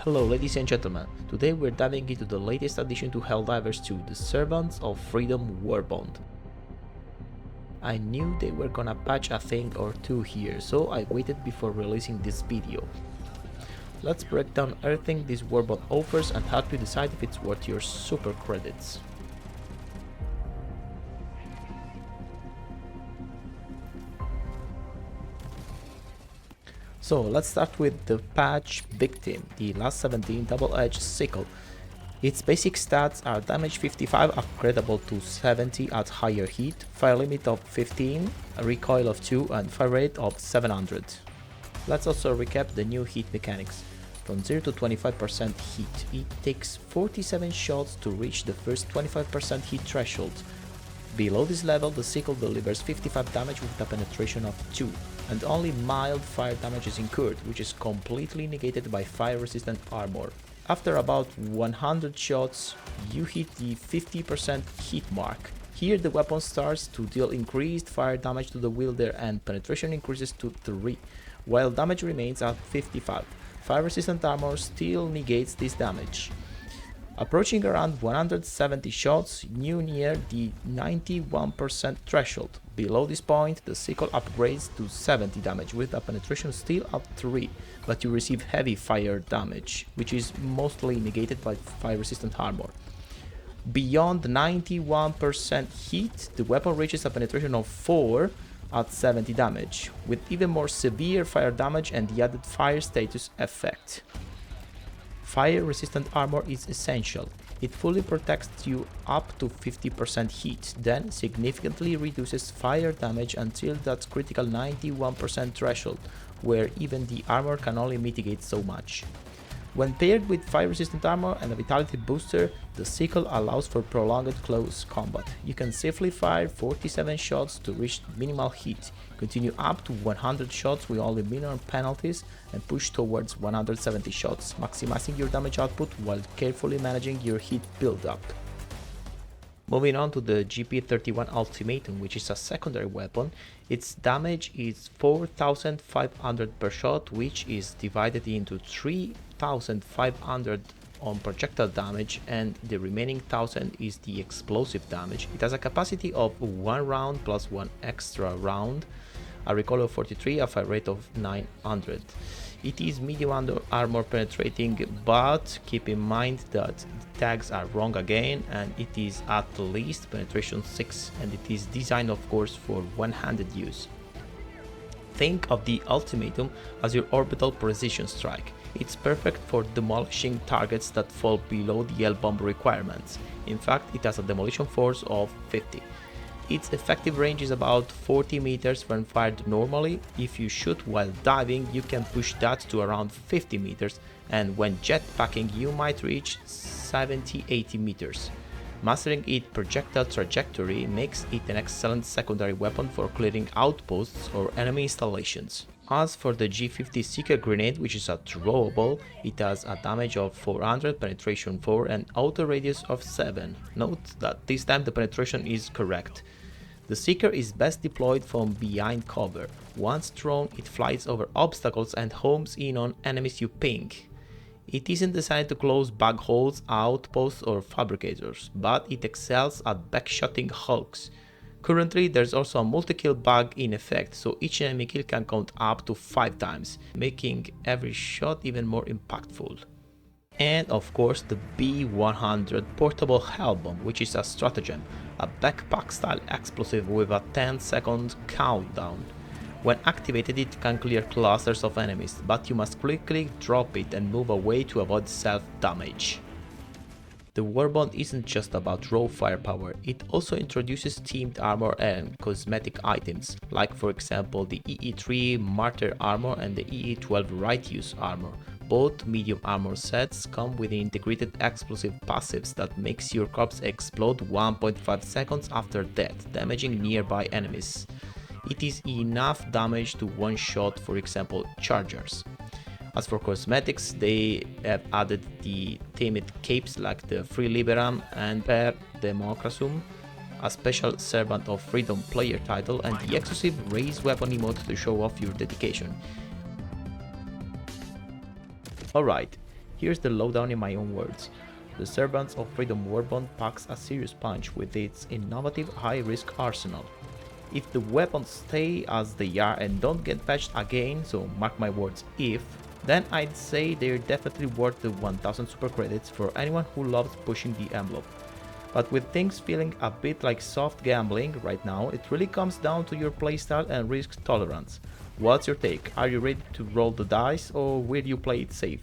Hello ladies and gentlemen, today we're diving into the latest addition to Helldivers 2, the Servants of Freedom Warbond. I knew they were gonna patch a thing or two here, so I waited before releasing this video. Let's break down everything this Warbond offers and help you decide if it's worth your super credits. So let's start with the patch victim, the last 17 double-edged Sickle. Its basic stats are damage 55 upgradable to 70 at higher heat, fire limit of 15, a recoil of 2 and fire rate of 700. Let's also recap the new heat mechanics. From 0 to 25% heat, it takes 47 shots to reach the first 25% heat threshold. Below this level, the Sickle delivers 55 damage with a penetration of 2, and only mild fire damage is incurred, which is completely negated by fire-resistant armor. After about 100 shots, you hit the 50% hit mark. Here the weapon starts to deal increased fire damage to the wielder and penetration increases to 3, while damage remains at 55. Fire-resistant armor still negates this damage. Approaching around 170 shots, you near the 91% threshold. Below this point, the Sickle upgrades to 70 damage with a penetration still at 3, but you receive heavy fire damage, which is mostly negated by fire-resistant armor. Beyond 91% heat, the weapon reaches a penetration of 4 at 70 damage, with even more severe fire damage and the added fire status effect. Fire-resistant armor is essential. It fully protects you up to 50% heat, then significantly reduces fire damage until that critical 91% threshold, where even the armor can only mitigate so much. When paired with fire-resistant armor and a vitality booster, the Sickle allows for prolonged close combat. You can safely fire 47 shots to reach minimal heat, continue up to 100 shots with only minor penalties, and push towards 170 shots, maximizing your damage output while carefully managing your heat build-up. Moving on to the GP31 Ultimatum, which is a secondary weapon, its damage is 4500 per shot, which is divided into 3500 on projectile damage and the remaining 1000 is the explosive damage. It has a capacity of 1 round plus 1 extra round, a recoil of 43, a fire rate of 900. It is medium armor penetrating, but keep in mind that the tags are wrong again and it is at least penetration 6 and it is designed of course for one-handed use. Think of the Ultimatum as your orbital precision strike. It's perfect for demolishing targets that fall below the L-bomb requirements. In fact, it has a demolition force of 50. Its effective range is about 40 meters when fired normally. If you shoot while diving, you can push that to around 50 meters, and when jetpacking you might reach 70-80 meters. Mastering its projectile trajectory makes it an excellent secondary weapon for clearing outposts or enemy installations. As for the G50 Seeker grenade, which is a throwable, it has a damage of 400, penetration 4 and auto radius of 7. Note that this time the penetration is correct. The Seeker is best deployed from behind cover. Once thrown, it flies over obstacles and homes in on enemies you ping. It isn't designed to close bug holes, outposts or fabricators, but it excels at backshotting hulks. Currently, there's also a multi-kill bug in effect, so each enemy kill can count up to 5 times, making every shot even more impactful. And of course the B100 portable hell bomb, which is a stratagem, a backpack style explosive with a 10-second countdown. When activated it can clear clusters of enemies, but you must quickly drop it and move away to avoid self-damage. The Warbond isn't just about raw firepower, it also introduces themed armor and cosmetic items, like for example the EE3 Martyr armor and the EE12 Right Use armor. Both medium armor sets come with integrated explosive passives that makes your corpse explode 1.5 seconds after death, damaging nearby enemies. It is enough damage to one-shot, for example, chargers. As for cosmetics, they have added the themed capes like the Free Liberam and Per Democratum, a special Servant of Freedom player title, and the exclusive Raise Weapon emote to show off your dedication. Alright, Here's the lowdown in my own words. The Servants of Freedom Warbond packs a serious punch with its innovative high-risk arsenal. If the weapons stay as they are and don't get patched again, so mark my words, if, then I'd say they're definitely worth the 1000 super credits for anyone who loves pushing the envelope. But with things feeling a bit like soft gambling right now, it really comes down to your playstyle and risk tolerance. What's your take? Are you ready to roll the dice, or will you play it safe?